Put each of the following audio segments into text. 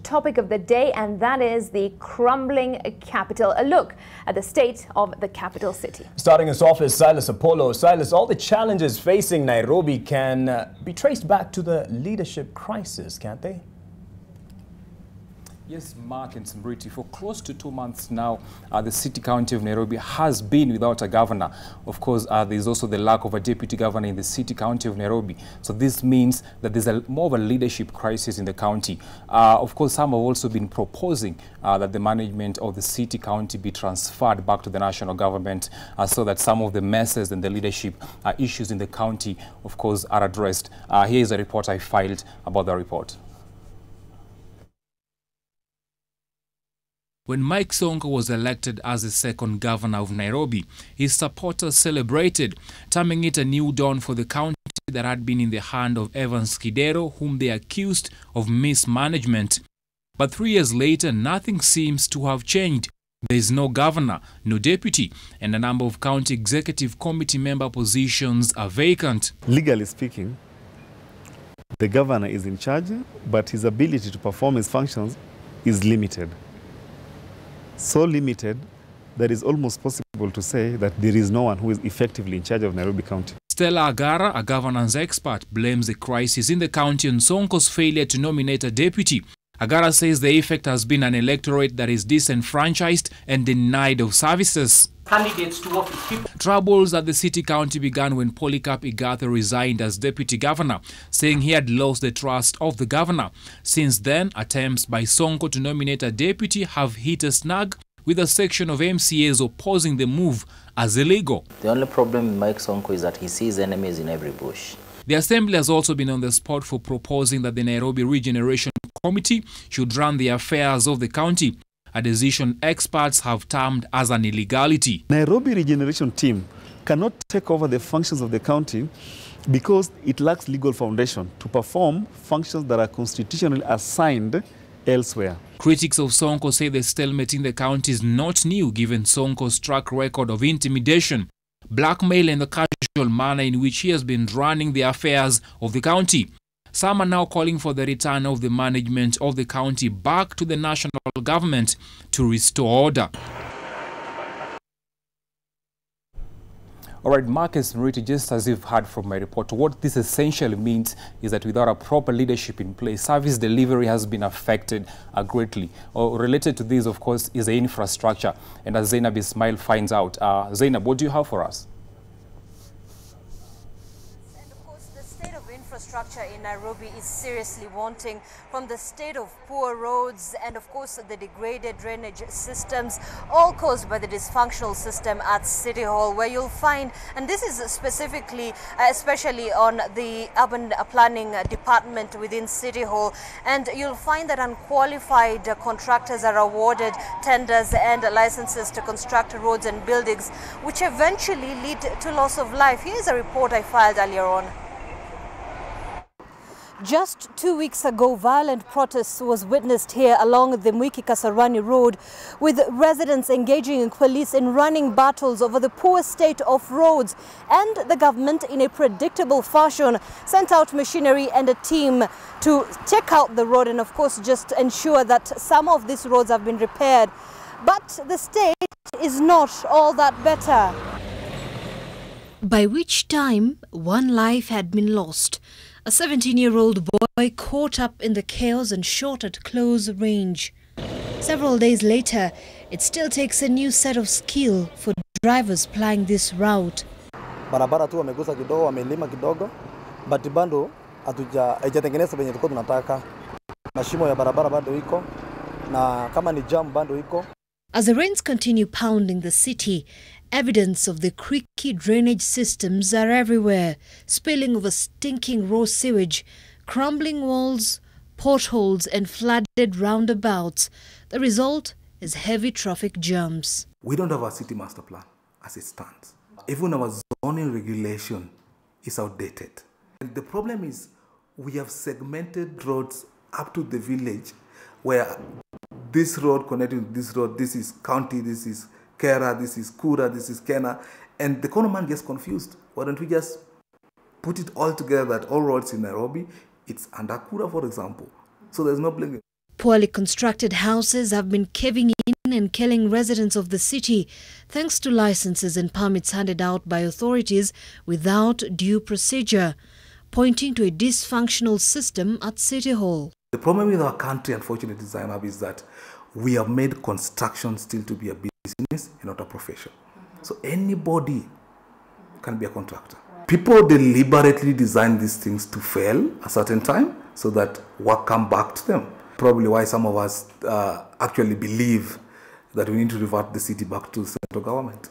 Topic of the day, and that is the crumbling capital. A look at the state of the capital city. Starting us off is Silas Apollo. Silas, all the challenges facing Nairobi can be traced back to the leadership crisis, can't they? Yes, Mark and Smriti, for close to 2 months now, the city county of Nairobi has been without a governor. Of course, there is also the lack of a deputy governor in the city county of Nairobi. So this means that there's more of a leadership crisis in the county. Of course, some have also been proposing that the management of the city county be transferred back to the national government so that some of the messes and the leadership issues in the county, of course, are addressed. Here is a report I filed about the report. When Mike Sonko was elected as the second governor of Nairobi, his supporters celebrated, terming it a new dawn for the county that had been in the hand of Evans Kidero, whom they accused of mismanagement. But 3 years later, nothing seems to have changed. There is no governor, no deputy, and a number of county executive committee member positions are vacant. Legally speaking, the governor is in charge, but his ability to perform his functions is limited. So limited that it's almost possible to say that there is no one who is effectively in charge of Nairobi County. Stella Agara, a governance expert, blames the crisis in the county on Sonko's failure to nominate a deputy. Agara says the effect has been an electorate that is disenfranchised and denied of services. Candidates to office. Troubles at the city county began when Polycarp Igathe resigned as deputy governor, saying he had lost the trust of the governor. Since then, attempts by Sonko to nominate a deputy have hit a snag, with a section of MCAs opposing the move as illegal. The only problem with Mike Sonko is that he sees enemies in every bush. The assembly has also been on the spot for proposing that the Nairobi Regeneration Committee should run the affairs of the county, a decision experts have termed as an illegality. Nairobi Regeneration Team cannot take over the functions of the county because it lacks legal foundation to perform functions that are constitutionally assigned elsewhere. Critics of Sonko say the stalemate in the county is not new, given Sonko's track record of intimidation, blackmail, and the casual manner in which he has been running the affairs of the county. Some are now calling for the return of the management of the county back to the national government to restore order. All right, Marcus Muriti, just as you've heard from my report, what this essentially means is that without a proper leadership in place, service delivery has been affected greatly. Related to this, of course, is the infrastructure. And as Zainab Ismail finds out, Zainab, what do you have for us? Infrastructure in Nairobi is seriously wanting, from the state of poor roads and of course the degraded drainage systems, all caused by the dysfunctional system at City Hall, where you'll find, and this is specifically especially on the urban planning department within City Hall, and you'll find that unqualified contractors are awarded tenders and licenses to construct roads and buildings, which eventually lead to loss of life. Here's a report I filed earlier on. Just 2 weeks ago, violent protests was witnessed here along the Mwiki Kasarani Road, with residents engaging in police in running battles over the poor state of roads. And the government, in a predictable fashion, sent out machinery and a team to check out the road and, of course, just ensure that some of these roads have been repaired. But the state is not all that better. By which time, one life had been lost. A 17-year-old boy caught up in the chaos and shot at close range. Several days later, it still takes a new set of skill for drivers plying this route. Barabara tu wamegusa kidogo, wamelima kidogo, but bado haijatengenezwa venye tulikuwa tunataka. Mashimo ya barabara bado iko, na kama ni jam bado iko. As the rains continue pounding the city, evidence of the creaky drainage systems are everywhere, spilling over stinking raw sewage, crumbling walls, potholes and flooded roundabouts. The result is heavy traffic jams. We don't have a city master plan as it stands. Even our zoning regulation is outdated. And the problem is we have segmented roads up to the village, where this road connecting to this road, this is county, this is Kera, this is Kura, this is Kena, and the corner man gets confused. Why don't we just put it all together that all roads in Nairobi, it's under Kura, for example. So there's no blinking. Poorly constructed houses have been caving in and killing residents of the city thanks to licenses and permits handed out by authorities without due procedure, pointing to a dysfunctional system at City Hall. The problem with our country, unfortunately, Zainab, is that we have made construction still to be a business and not a profession. So anybody can be a contractor. People deliberately design these things to fail a certain time so that work come back to them. Probably why some of us actually believe that we need to revert the city back to the central government.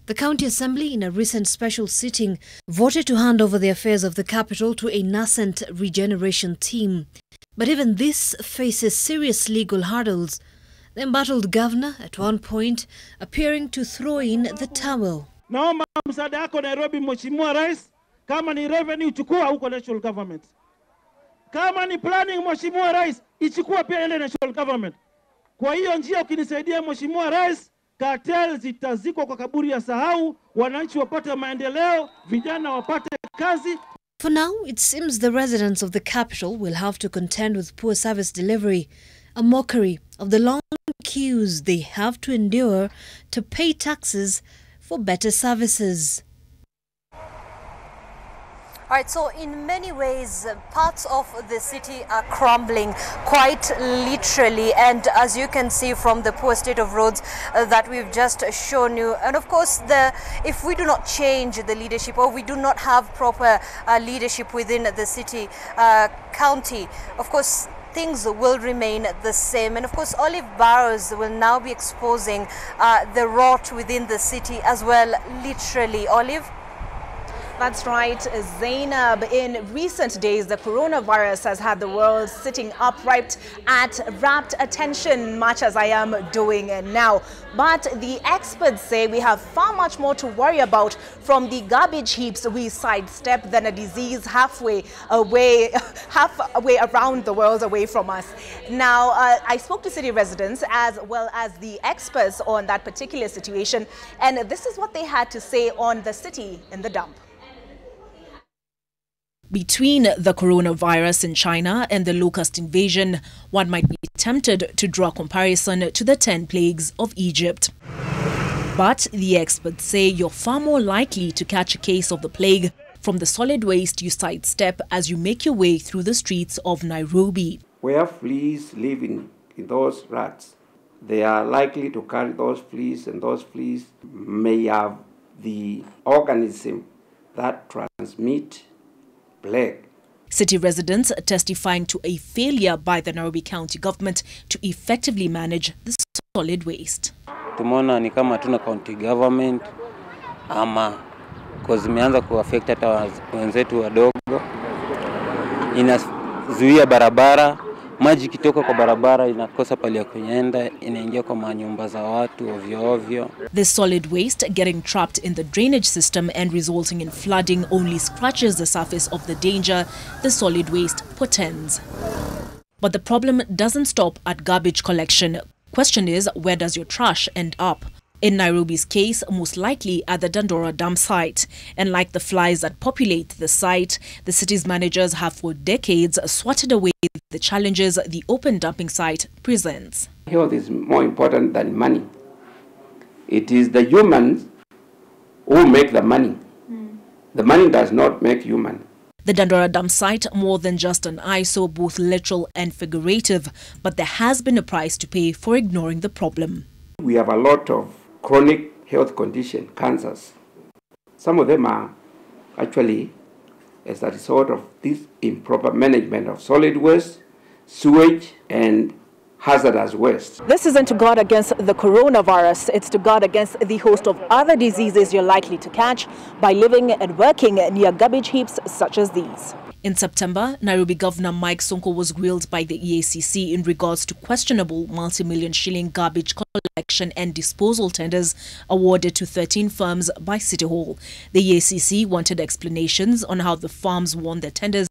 The County Assembly, in a recent special sitting, voted to hand over the affairs of the capital to a nascent regeneration team. But even this faces serious legal hurdles. The embattled governor, at one point, appearing to throw in the towel. Naomba msaada yako Nairobi, Mheshimiwa Rais. Kama ni revenue, chukua huko national government. Kama ni planning, Mheshimiwa Rais, ichukua pia ile national government. Kwa hiyo njia ukinisaidia Mheshimiwa Rais, cartel zitazikwa kwa kaburi ya sahau, wananchi wapate maendeleo, vijana wapate kazi. For now, it seems the residents of the capital will have to contend with poor service delivery, a mockery of the long queues they have to endure to pay taxes for better services. All right, so in many ways, parts of the city are crumbling quite literally. And as you can see from the poor state of roads that we've just shown you. And of course, if we do not change the leadership, or we do not have proper leadership within the city, county, of course, things will remain the same. And of course, olive barrows will now be exposing the rot within the city as well, literally. Olive? That's right, Zainab. In recent days, the coronavirus has had the world sitting upright at rapt attention, much as I am doing now. But the experts say we have far much more to worry about from the garbage heaps we sidestep than a disease halfway around the world away from us. Now, I spoke to city residents as well as the experts on that particular situation, and this is what they had to say on the city in the dump. Between the coronavirus in China and the locust invasion, one might be tempted to draw a comparison to the 10 plagues of Egypt. But the experts say you're far more likely to catch a case of the plague from the solid waste you sidestep as you make your way through the streets of Nairobi. Where fleas live in those rats, they are likely to carry those fleas, and those fleas may have the organism that transmit plague. City residents testifying to a failure by the Nairobi County government to effectively manage the solid waste. Tumeona ni kama tuna county government ama cause imeanza kuaffect hata wenzetu wadogo. Inazuia barabara, maji kitoka kwa barabara inakosa pale ya kuenda, inaingia kwa manyumba za watu ovyo ovyo. The solid waste getting trapped in the drainage system and resulting in flooding only scratches the surface of the danger the solid waste portends. But the problem doesn't stop at garbage collection. Question is, where does your trash end up? In Nairobi's case, most likely at the Dandora dump site. And like the flies that populate the site, the city's managers have for decades swatted away the challenges the open dumping site presents. Health is more important than money. It is the humans who make the money. The money does not make human. The Dandora dump site, more than just an eyesore, both literal and figurative, but there has been a price to pay for ignoring the problem. We have a lot of chronic health conditions, cancers. Some of them are actually as a result of this improper management of solid waste, sewage, and hazardous waste. This isn't to guard against the coronavirus, it's to guard against the host of other diseases you're likely to catch by living and working near garbage heaps such as these. In September, Nairobi Governor Mike Sonko was grilled by the EACC in regards to questionable multi-million shilling garbage collection and disposal tenders awarded to 13 firms by City Hall. The EACC wanted explanations on how the firms won their tenders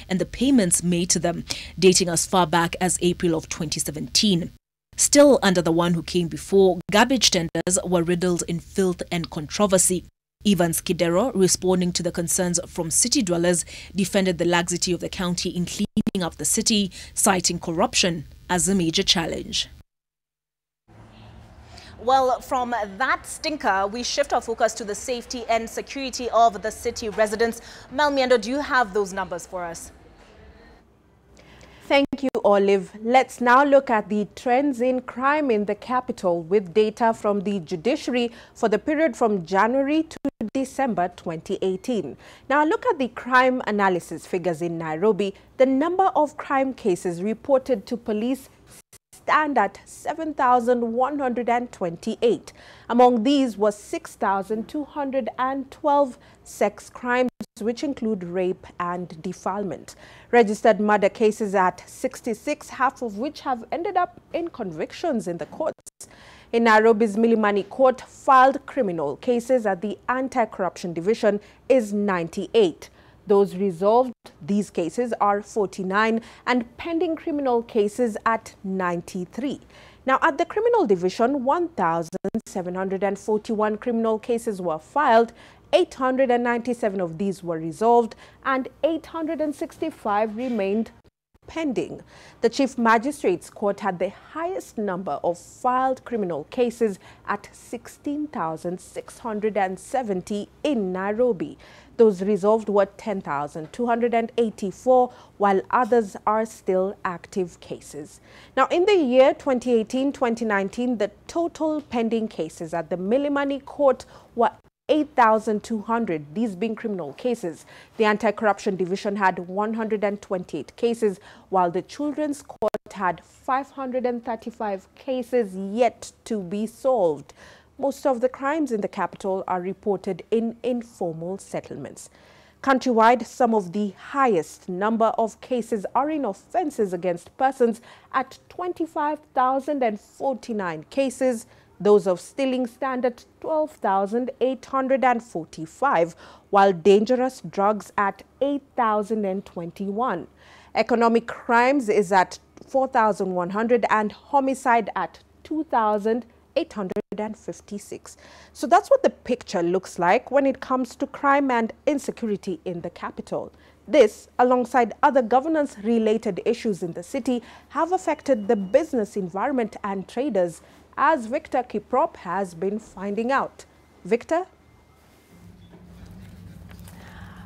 and the payments made to them, dating as far back as April of 2017. Still under the one who came before, garbage tenders were riddled in filth and controversy. Evans Kidero, responding to the concerns from city dwellers, defended the laxity of the county in cleaning up the city, citing corruption as a major challenge. Well, from that stinker, we shift our focus to the safety and security of the city residents. Mel Miendo, do you have those numbers for us? Thank you, Olive. Let's now look at the trends in crime in the capital with data from the judiciary for the period from January to December 2018. Now look at the crime analysis figures in Nairobi. The number of crime cases reported to police stand at 7,128. Among these was 6,212 sex crimes, which include rape and defilement. Registered murder cases at 66, half of which have ended up in convictions in the courts. In Nairobi's Milimani Court, filed criminal cases at the Anti-Corruption Division is 98. Those resolved, these cases are 49, and pending criminal cases at 93. Now, at the Criminal Division, 1,741 criminal cases were filed, 897 of these were resolved, and 865 remained pending. The Chief Magistrate's Court had the highest number of filed criminal cases at 16,670 in Nairobi. Those resolved were 10,284, while others are still active cases. Now, in the year 2018-2019, the total pending cases at the Milimani Court were 8,200, these being criminal cases. The Anti-Corruption Division had 128 cases, while the Children's Court had 535 cases yet to be solved. Most of the crimes in the capital are reported in informal settlements. Countrywide, some of the highest number of cases are in offences against persons at 25,049 cases. Those of stealing stand at 12,845, while dangerous drugs at 8,021. Economic crimes is at 4,100 and homicide at 2,856. So that's what the picture looks like when it comes to crime and insecurity in the capital. This, alongside other governance-related issues in the city, have affected the business environment and traders, as Victor Kiprop has been finding out. Victor?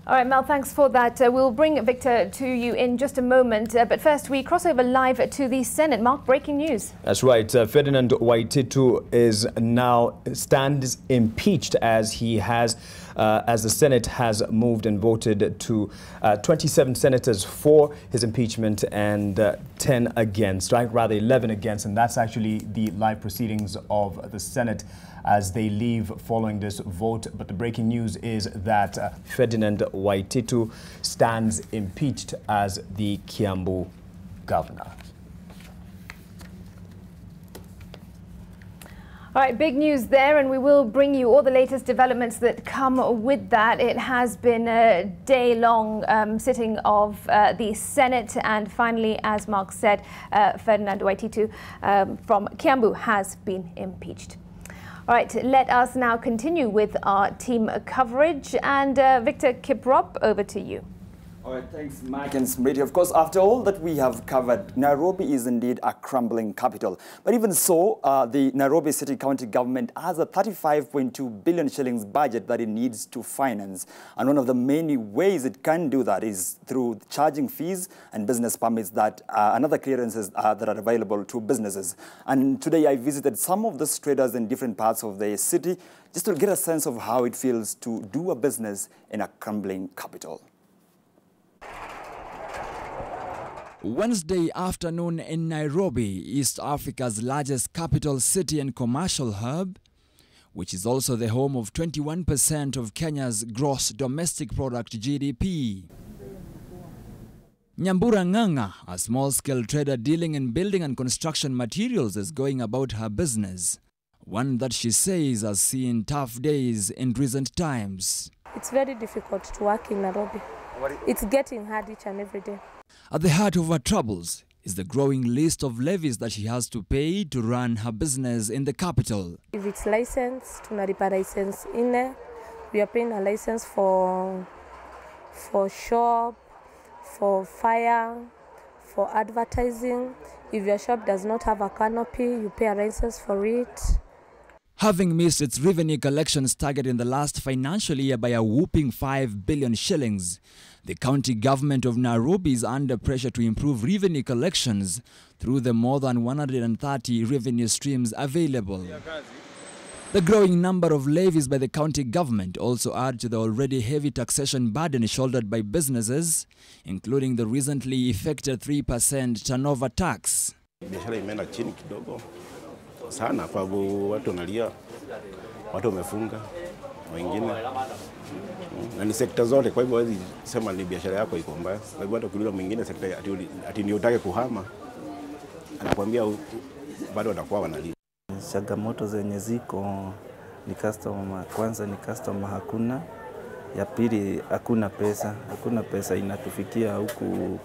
All right, Mel, thanks for that. We'll bring Victor to you in just a moment. But first, we cross over live to the Senate. Mark, breaking news. That's right. Ferdinand Waititu is now stands impeached as he has, as the Senate has moved and voted to 27 senators for his impeachment and 10 against, right? Rather 11 against. And that's actually the live proceedings of the Senate as they leave following this vote. But the breaking news is that Ferdinand Waititu stands impeached as the Kiambu governor. All right, big news there, and we will bring you all the latest developments that come with that. It has been a day-long sitting of the Senate, and finally, as Mark said, Ferdinand Waititu from Kiambu has been impeached. All right, let us now continue with our team coverage. And Victor Kiprop, over to you. All right, thanks, Mike and Smriti. Of course, after all that we have covered, Nairobi is indeed a crumbling capital. But even so, the Nairobi City County government has a 35.2 billion shillings budget that it needs to finance. And one of the many ways it can do that is through charging fees and business permits that and other clearances that are available to businesses. And today I visited some of those traders in different parts of the city just to get a sense of how it feels to do a business in a crumbling capital. Wednesday afternoon in Nairobi, East Africa's largest capital city and commercial hub, which is also the home of 21% of Kenya's gross domestic product GDP. Nyambura Ng'ang'a, a small-scale trader dealing in building and construction materials, is going about her business, one that she says has seen tough days in recent times. It's very difficult to work in Nairobi. It's getting hard each and every day. At the heart of her troubles is the growing list of levies that she has to pay to run her business in the capital. If it's license, tunalipa license ine. We are paying a license for shop, for fire, for advertising. If your shop does not have a canopy, you pay a license for it. Having missed its revenue collections target in the last financial year by a whopping 5 billion shillings, the county government of Nairobi is under pressure to improve revenue collections through the more than 130 revenue streams available. The growing number of levies by the county government also add to the already heavy taxation burden shouldered by businesses, including the recently effected 3% turnover tax. Biashara imeenda chini kidogo sana kwa sababu watu wanalia, watu wamefunga wengine na ni sekta zote, kwa hivyo hawezi sema ni biashara yako iko mbaya. Kwa hivyo hata ukiuliza mwingine sekta ati ndio utake kuhama, anakuambia bado watakuwa wanalia. Changamoto zenye ziko ni customer, kwanza ni customer hakuna, ya pili hakuna pesa inatufikia huku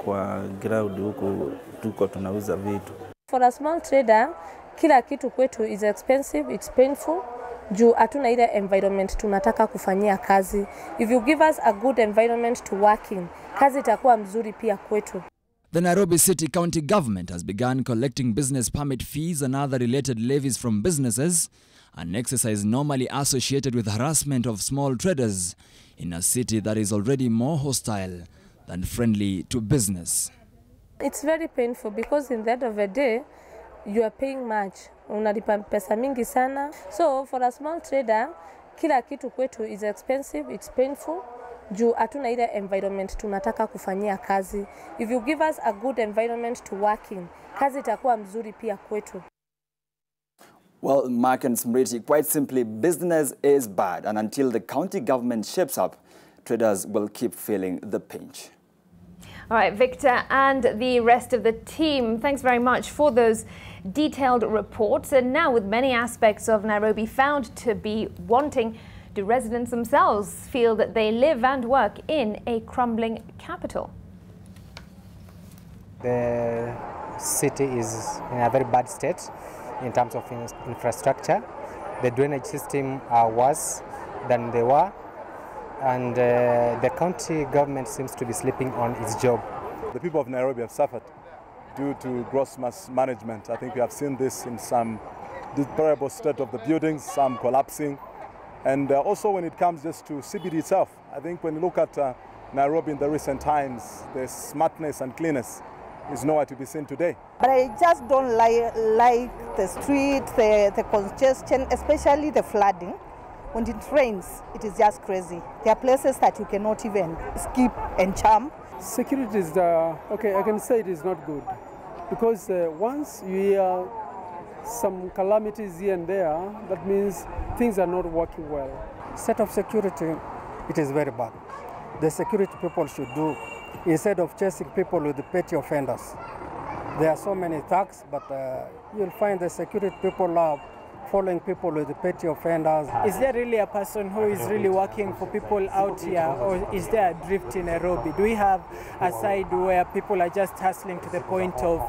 kwa ground, huku tuko tunauza vitu. For a small trader, kila kitu kwetu is expensive, it's painful. Juu hatuna ile environment tunataka kufanyia kazi. If you give us a good environment to work in, kazi itakuwa mzuri pia kwetu. The Nairobi City County Government has begun collecting business permit fees and other related levies from businesses, an exercise normally associated with harassment of small traders in a city that is already more hostile than friendly to business. It's very painful because in the end of the day, you are paying much. Unalipa pesa mingi sana. So for a small trader, kila kitu kwetu is expensive, it's painful. Juu hatuna ile environment tunataka kufanyia kazi. If you give us a good environment to work in, kazi itakuwa mzuri pia kwetu. Well, Mark and Smriti, quite simply, business is bad, and until the county government shapes up, traders will keep feeling the pinch. All right, Victor and the rest of the team, thanks very much for those detailed reports. And now, with many aspects of Nairobi found to be wanting, do residents themselves feel that they live and work in a crumbling capital? The city is in a very bad state in terms of infrastructure. The drainage system are worse than they were, and the county government seems to be sleeping on its job. The people of Nairobi have suffered due to gross mismanagement. I think we have seen this in some deplorable state of the buildings, some collapsing. And also when it comes just to CBD itself, I think when you look at Nairobi in the recent times, the smartness and cleanness is nowhere to be seen today. But I just don't like the street, the congestion, especially the flooding. When it rains, it is just crazy. There are places that you cannot even skip and jump. Security is, okay, I can say it is not good. Because once you hear some calamities here and there, that means things are not working well. State of security, it is very bad. The security people should do, instead of chasing people with the petty offenders. There are so many thugs, but you'll find the security people are following people with the petty offenders. Is there really a person who is really working for people out here, or is there a drift in Nairobi? Do we have a side where people are just hustling to the point of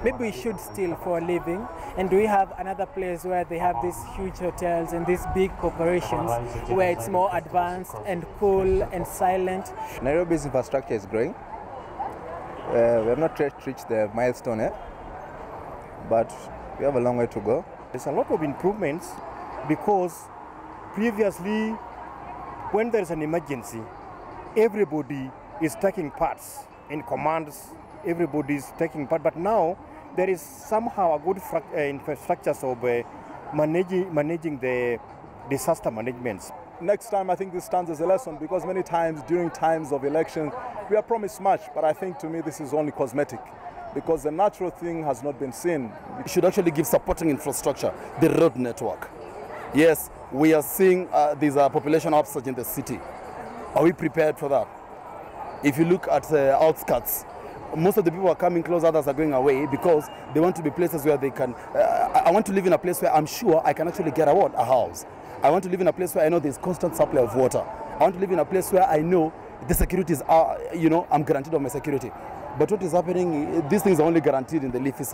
maybe we should steal for a living? And do we have another place where they have these huge hotels and these big corporations where it's more advanced and cool and silent? Nairobi's infrastructure is growing. We have not yet reached the milestone yet, but we have a long way to go. There's a lot of improvements because previously when there is an emergency, everybody is taking parts in commands, everybody is taking part, but now there is somehow a good infrastructure of managing the disaster management. Next time, I think this stands as a lesson because many times during times of election, we are promised much, but I think to me this is only cosmetic because the natural thing has not been seen. We should actually give supporting infrastructure, the road network. Yes, we are seeing there's a population upsurge in the city. Are we prepared for that? If you look at the outskirts, most of the people are coming close, others are going away because they want to be places where they can. I want to live in a place where I'm sure I can actually get a house. I want to live in a place where I know there's constant supply of water. I want to live in a place where I know the securities are, I'm guaranteed of my security. But what is happening, these things are only guaranteed in the leafy south.